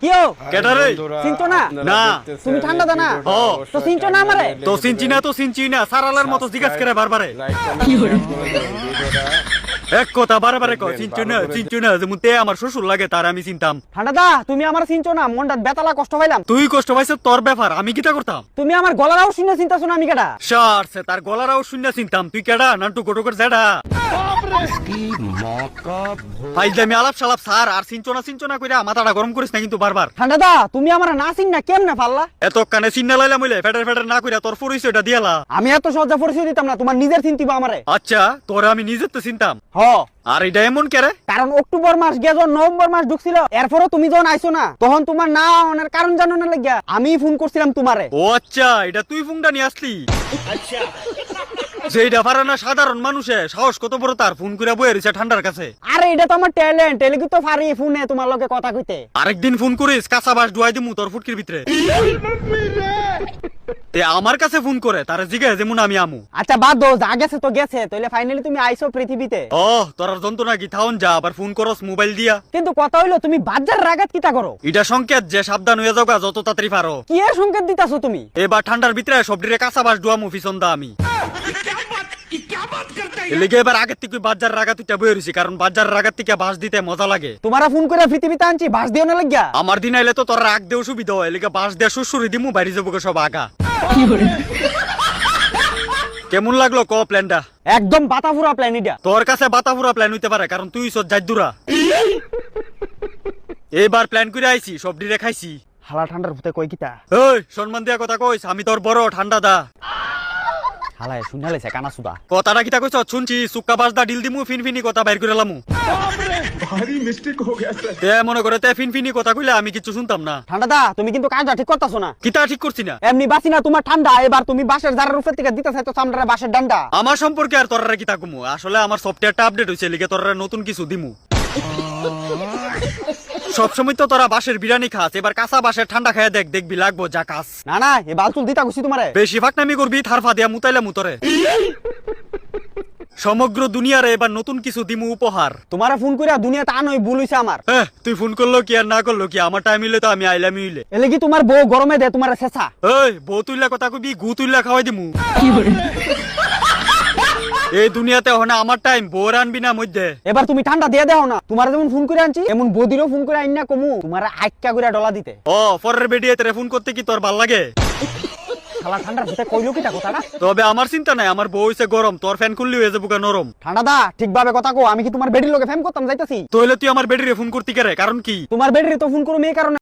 কিও কেডারে চিনছো না? না তুমি ঠান্ডা দানা ও তো চিনছো না আমারে? তো চিনছি না সারালার মতো জিজ্ঞাসা করে বারবারে এক কথা বারবারে কয় চিনছো না যেমন তে আমার শ্বশুর লাগে তার আমি চিনতাম। ঠান্ডা দা তুমি আমার চিনছো না, মনটা বেতালা কষ্ট পাইলাম। তুই কষ্ট পাইছ তোর ব্যাপার, আমি কিটা করতাম? তুমি আমার গলারাও শুনে চিন্তাছো না আমি কেডা? সারছে তার গলারাও শূন্য চিনতাম। তুই কেডা নান্টু গোটকের জেডা ফাইজলামি আলাপ সালাপ সার আর চিনছো না কইরা মাথাটা গরম করিস না কিন্তু বারবার। ঠান্ডা দা তুমি আমার না চিন না কেমনে পারলা? এত কানে চিন্না লাইলাম হইলে ফেটার না কইরা তোর পরিচয়টা দিয়ালা। আমি এত সহজে পরিচয় দিতাম না, তোমার নিজের চিন্তিবা আমারে। আচ্ছা তোরা আমি নিজের তো চিনতাম। হ আর এটা এমন কেরে? কারণ অক্টোবর মাস গেল, নভেম্বর মাস ঢুকছিল, এরপরও তুমি যখন আইছো না তখন তোমার না অনের কারণ জানো না লাগিয়া আমি ফোন করছিলাম তোমারে। ও আচ্ছা এটা তুই ফোনটা নিয়ে আসলি? যেটা পারে না সাধারণ মানুষে সাহস কত বড় তার ফোন করে বয়ে রয়েছে ঠান্ডার কাছে। আরে এটা তো আমার ট্যালেন্ট, এলিগি তো পারি ফোনে তোমার লগে কথা কইতে। আরেকদিন ফোন করিস কাঁচা বাস ডুয়াই দিমু তোর ফুটকির ভিতরে। তে আমার কাছে ফোন করে তারা জিজ্ঞাসা যেমন আমি আমু। আচ্ছা বাদ দাও, যা গেছে তো গেছে, তাইলে ফাইনালি তুমি আইছো পৃথিবীতে। ও তোর যন্ত্রণা কি থাউন যা আবার ফোন করস মোবাইল দিয়া। কিন্তু কথা হইলো তুমি বাজার রাগাত কিটা করো? এটা সংকেত যে সাবধান হয়ে যাওগা যত তাড়াতাড়ি পারো। কি এর সংকেত দিতাছো তুমি? এবার ঠান্ডার ভিতরে সবডিরে কাঁচা বাস ডুয়ামু পিছন দা আমি। এলিগে এবার আগের থেকে বাজার রাগাত তুই বয়ে রয়েছি, কারণ বাজার রাগাত থেকে বাস দিতে মজা লাগে। তোমারা ফোন করে পৃথিবীতে আনছি, বাস দিও না লাগিয়া। আমার দিন আইলে তো তোর রাগ দেও সুবিধা হয়, এলিগে বাস দিয়ে শ্বশুরি দিমু বাইরে যাবো সব আগা। কেমন লাগলো ক প্ল্যানটা? একদম বাতাফুরা প্ল্যান এটা। তোর কাছে বাতাফুরা প্ল্যান হইতে পারে কারণ তুই সব জাইদুরা। এবার প্ল্যান করে আইছি সব ডিরে খাইছি। হালা ঠান্ডার ভূতে কই কিতা? ওই সম্মান দিয়া কথা কইস, আমি তোর বড় ঠান্ডা দা। হালায় শুনালেছে কানা সুদা। কথাটা কিটা কইছ শুনছি, সুক্কা বাস দা ডিল দিমু ফিনফিনি কথা বাইর করে লামু। भारी मिस्टेक हो गया सर। তে মনে করে তে ফিনফিনি কথা কইলে আমি কিছু শুনতাম না। ঠান্ডা দা তুমি কিন্তু কাজটা ঠিক করতাছো না। কিটা ঠিক করছি না? এমনি বাসি না তোমার ঠান্ডা, এবার তুমি বাসের জারের উপর থেকে দিতে চাইতো সামনে বাসের ডান্ডা। আমার সম্পর্কে আর তোরা কিতা কমু, আসলে আমার সফটওয়্যারটা আপডেট হইছে লিগে তোরা নতুন কিছু দিমু। সবসময় তো তোরা বাসের বিরিয়ানি খাস, এবার কাঁচা বাসের ঠান্ডা খায় দেখ, দেখবি লাগবো যা কাস। না না এ বালচুল দিতা গুছি তোমারে। বেশি ফাকনামি করবি থারফা দিয়া মুতাইলে মুতরে। সমগ্র দুনিয়ারে এবার নতুন কিছু দিমু উপহার। তোমারে ফোন কইরা দুনিয়াতে আনোই ভুল হইছে আমার। তুই ফোন করলো কি আর না করলো কি, আমার টাইম হইলে তো আমি আইলামি হইলে। এলে কি তোমার বউ গরমে দে তোমারে শেষা। এই বউ তুইলা কথা কবি, গু তুইলা খাওয়াই দিমু। এই দুনিয়াতে হনা আমার টাইম, বউর আনবি না মধ্যে। এবার তুমি ঠান্ডা দিয়ে দাও না, তোমার যেমন ফোন করে আনছি এমন বদিরও ফোন করে আইন না কমু তোমার আইক্কা করে ডলা দিতে। ও পরের বেডিয়ে তেরে ফোন করতে কি তোর ভাল লাগে? শালা ঠান্ডার ভূতে কইলো কিটা কথাটা? তবে আমার চিন্তা নাই, আমার বউ হইছে গরম, তোর ফ্যান খুললি হয়ে যাবো নরম। ঠান্ডা দা ঠিকভাবে কথা কো, আমি কি তোমার বেডির লগে ফেম করতাম যাইতাছি? তাহলে তুই আমার বেডিরে ফোন করতে কেরে কারণ কি? তোমার বেডিরে তো ফোন করো মেয়ে কারণে।